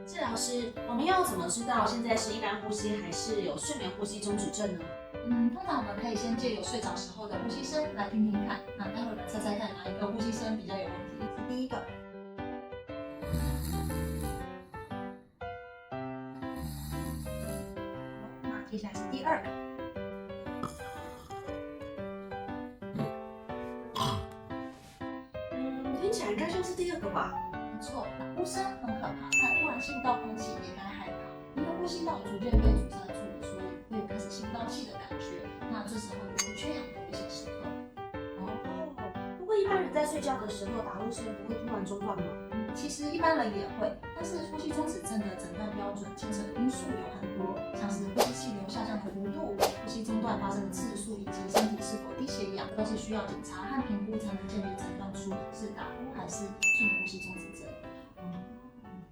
治疗师，我们要怎么知道现在是一般呼吸还是有睡眠呼吸中止症呢？通常我们可以先借由睡着时候的呼吸声来听听看，那待会儿猜猜看哪一个呼吸声比较有问题？是第一个。那接下来是第二个。听起来应该像是第二个吧？没错，呼声很可怕，但突然吸不到空气也该害怕，因为呼吸道逐渐被阻塞住了，所以会开始吸不到气的感觉。那这时候就是缺氧的危险时刻。不过一般人在睡觉的时候打呼声不会突然中断吗？其实一般人也会，但是呼吸中止症的诊断标准牵扯的因素有很多，像是呼吸气流下降的幅度、呼吸中断发生的次数以及身体是否低血氧，都是需要检查和评估才能鉴别诊断出是打呼还是睡眠呼吸中止症。